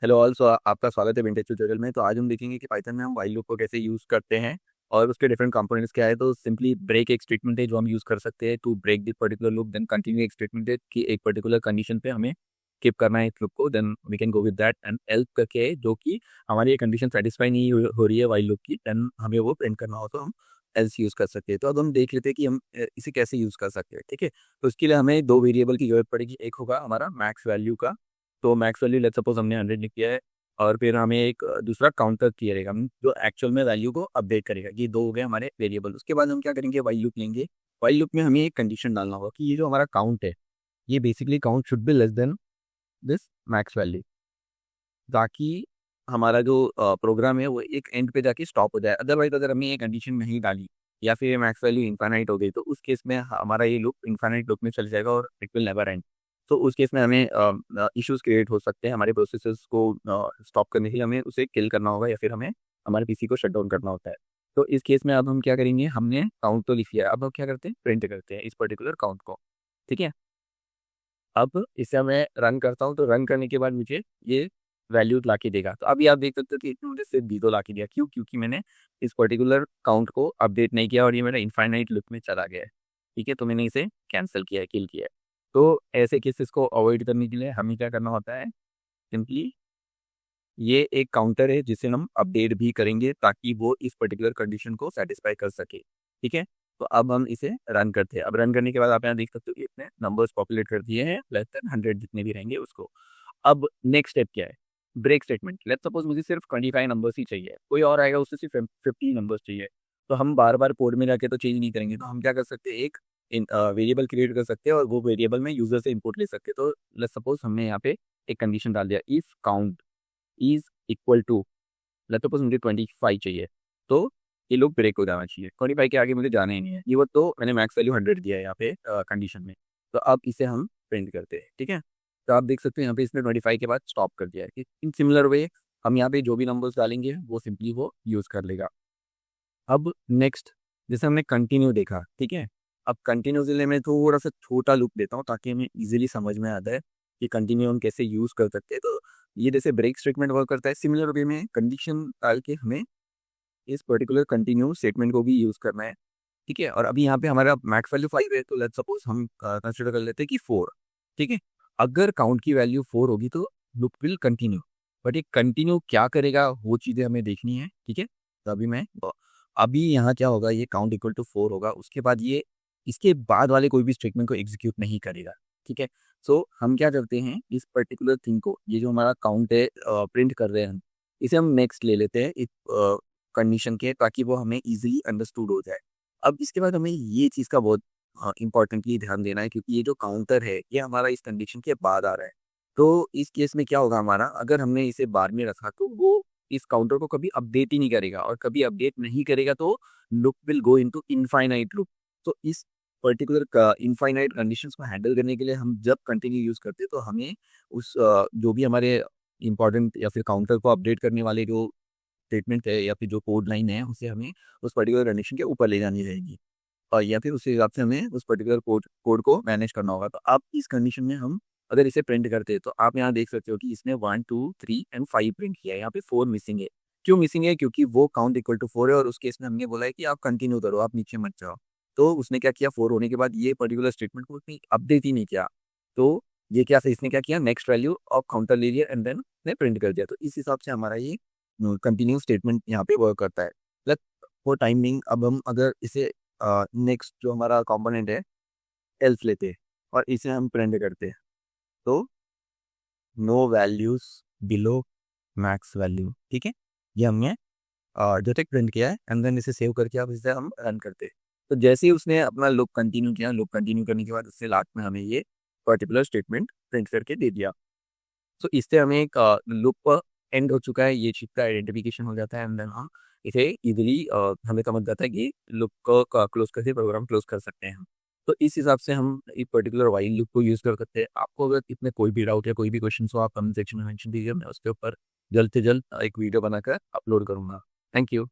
Hello all. सो आपका स्वागत है विंटेज ट्यूटोरियल में। तो आज हम देखेंगे कि पाइथन में हम व्हाइल लूप को कैसे यूज़ करते हैं और उसके डिफरेंट कंपोनेंट्स क्या है। तो सिंपली ब्रेक एक स्टेटमेंट है जो हम यूज़ कर सकते हैं to break this particular loop. Then continue एक स्टेटमेंट है कि एक पर्टिकुलर कंडीशन पे हमें कीप करना है इस लूप को। Then we can go with that. And else करके है जो कि हमारी ये कंडीशन सेटिस्फाई नहीं हो रही है व्हाइल लूप की, देन हमें वो प्रिंट करना हो तो हम एल्स यूज़ कर सकते हैं। तो अब हम देख लेते हैं कि हम इसे कैसे यूज़ कर सकते हैं। ठीक है, तो उसके लिए हमें दो वेरिएबल की जरूरत पड़ेगी। एक होगा हमारा मैक्स वैल्यू का, तो मैक्स वैल्यू लेट्स सपोज हमने 100 लिख दिया है। और फिर हमें एक दूसरा काउंटर किया रहेगा जो एक्चुअल में वैल्यू को अपडेट करेगा। ये दो हो गए हमारे वेरिएबल। उसके बाद हम क्या करेंगे, व्हाइल लूप लेंगे। व्हाइल लूप में हमें एक कंडीशन डालना होगा कि ये जो हमारा काउंट है, ये basically count should be less than this max value, ताकि हमारा जो प्रोग्राम है वो एक एंड पे जाके स्टॉप हो जाए। अदरवाइज अगर हमने ये कंडीशन नहीं डाली या फिर मैक्स वैल्यू इन्फाइनाइट हो गई तो उस केस में हमारा ये लूप इन्फाइनाइट लूप में चल जाएगा और इट विल नेवर एंड। तो उस केस में हमें इश्यूज क्रिएट हो सकते हैं। हमारे प्रोसेसेस को स्टॉप करने के लिए हमें उसे किल करना होगा या फिर हमें हमारे पीसी को शट डाउन करना होता है। तो इस केस में अब हम क्या करेंगे, हमने काउंट तो लिख लिया है, अब हम क्या करते हैं, प्रिंट करते हैं इस पर्टिकुलर काउंट को। ठीक है, अब इसे मैं रन करता हूँ तो रन करने के बाद मुझे ये वैल्यू ला के देगा। तो अभी आप देख सकते हो कि इसने मुझे सिर्फ 0 ला के दिया। क्यों? क्योंकि मैंने इस पर्टिकुलर काउंट को अपडेट नहीं किया और ये मेरा इनफाइनाइट लूप में चला गया है। ठीक है, तो मैंने इसे कैंसिल किया है, किल किया है। तो ऐसे केसेस को अवॉइड करने के लिए हमें क्या करना होता है, सिंपली ये एक काउंटर है जिसे हम अपडेट भी करेंगे ताकि वो इस पर्टिकुलर कंडीशन को सेटिस्फाई कर सके। ठीक है, तो अब हम इसे रन करते हैं। अब रन करने के बाद आप यहाँ देख सकते हो कि इसने नंबर्स पॉपुलेट कर दिए हैं, लेस देन 100 जितने भी रहेंगे उसको। अब नेक्स्ट स्टेप क्या है, ब्रेक स्टेटमेंट। लेट्स सपोज मुझे सिर्फ 25 नंबर्स ही चाहिए, कोई और आएगा उससे सिर्फ 50 नंबर्स चाहिए। तो हम बार बार कोड में जाके तो चेंज नहीं करेंगे, तो हम क्या कर सकते हैं, एक वेरिएबल क्रिएट कर सकते हैं और वो वेरिएबल में यूजर से इनपुट ले सकते हैं। तो लेट्स सपोज हमने यहाँ पे एक कंडीशन डाल दिया, if count is equal to, let's suppose मुझे 25 चाहिए, तो ये लोग ब्रेक हो जाना चाहिए। 25 के आगे मुझे जाना ही नहीं है। ये वो तो मैंने मैक्स वैल्यू 100 दिया है यहाँ पे कंडीशन में। तो अब इसे हम प्रिंट करते हैं। ठीक है, तो आप देख सकते हो यहाँ पे इसने 25 के बाद स्टॉप कर दिया है। इन सिमिलर वे हम यहाँ पे जो भी नंबर्स डालेंगे वो सिंपली वो यूज़ कर लेगा। अब नेक्स्ट, जैसे हमने कंटिन्यू देखा, ठीक है, अब कंटिन्यू के लिए मैं थोड़ा सा छोटा लूप देता हूँ ताकि हमें इजीली समझ में आता है कि कंटिन्यू हम कैसे यूज़ कर सकते हैं। तो ये जैसे ब्रेक स्टेटमेंट वर्क करता है, सिमिलर वे में कंडीशन डाल के हमें इस पर्टिकुलर कंटिन्यू स्टेटमेंट को भी यूज़ करना है। ठीक है, और अभी यहाँ पे हमारा मैक्स वैल्यू 5 है, तो लेट्स सपोज हम कंसिडर कर लेते हैं कि 4। ठीक है, अगर काउंट की वैल्यू 4 होगी तो लूप विल कंटिन्यू। बट ये कंटिन्यू क्या करेगा वो चीज़ें हमें देखनी है। ठीक है, तो अभी यहाँ क्या होगा, ये काउंट इक्वल टू 4 होगा, उसके बाद ये इसके बाद वाले कोई भी स्टेटमेंट को एग्जीक्यूट नहीं करेगा। ठीक है, सो हम क्या करते हैं, इस पर्टिकुलर थिंग को, ये जो हमारा काउंट है प्रिंट कर रहे हैं हम, इसे हम नेक्स्ट ले लेते हैं इस कंडीशन के, ताकि वो हमें इजीली अंडरस्टूड हो जाए। अब इसके बाद हमें ये चीज़ का बहुत इम्पोर्टेंटली ध्यान देना है, क्योंकि ये जो काउंटर है ये हमारा इस कंडीशन के बाद आ रहा है। तो इस केस में क्या होगा हमारा, अगर हमने इसे बाद में रखा तो वो इस काउंटर को कभी अपडेट ही नहीं करेगा, और कभी अपडेट नहीं करेगा तो loop will go into infinite loop. तो इस पर्टिकुलर इनफाइनाइट कंडीशंस को हैंडल करने के लिए हम जब कंटिन्यू यूज़ करते हैं तो हमें उस जो भी हमारे इंपॉर्टेंट या फिर काउंटर को अपडेट करने वाले जो स्टेटमेंट है या फिर जो कोड लाइन है उसे हमें उस पर्टिकुलर कंडीशन के ऊपर ले जानी रहेगी, और या फिर उस हिसाब से हमें उस पर्टिकुलर कोड कोड को मैनेज करना होगा। तो अब इस कंडीशन में हम अगर इसे प्रिंट करते हैं तो आप यहाँ देख सकते हो कि इसने 1 2 3 एंड 5 प्रिंट किया है, यहाँ पे 4 मिसिंग है। क्यों मिसिंग है? क्योंकि वो काउंट इक्वल टू 4 है और उस केस में हमने बोला है कि आप कंटिन्यू करो, आप नीचे मत जाओ। तो उसने क्या किया, 4 होने के बाद ये पर्टिकुलर स्टेटमेंट को उसने अपडेट ही नहीं किया। तो ये क्या, इसने क्या किया, नेक्स्ट वैल्यू ऑफ काउंटर ले लिया एंड देन ने प्रिंट कर दिया। तो इस हिसाब से हमारा ये कंटिन्यू स्टेटमेंट यहाँ पे वर्क करता है। प्लस फॉर टाइमिंग, अब हम अगर इसे नेक्स्ट जो हमारा कंपोनेंट है एल्स लेते हैं और इसे हम प्रिंट करते हैं, तो no values below max value. ठीक है, ये हमने जो तक प्रिंट किया है एंड देन इसे सेव करके अब इसे हम रन करते हैं। तो जैसे ही उसने अपना लूप कंटिन्यू किया, लूप कंटिन्यू करने के बाद उससे लास्ट में हमें ये पर्टिकुलर स्टेटमेंट प्रिंट करके दे दिया। तो इससे हमें एक लूप एंड हो चुका है, ये चीज़ का आइडेंटिफिकेशन हो जाता है एंड देन हम इसे इजीली हमें समझ जाता है कि लूप को क्लोज करके प्रोग्राम क्लोज कर सकते हैं हम। तो इस हिसाब से हम एक पर्टिकुलर व्हाइल लूप को यूज़ कर सकते हैं। आपको अगर इसमें कोई भी डाउट या कोई भी क्वेश्चन हो, आप कमेंट सेक्शन में मेंशन कीजिए, मैं उसके ऊपर जल्द से जल्द एक वीडियो बनाकर अपलोड करूँगा। Thank you.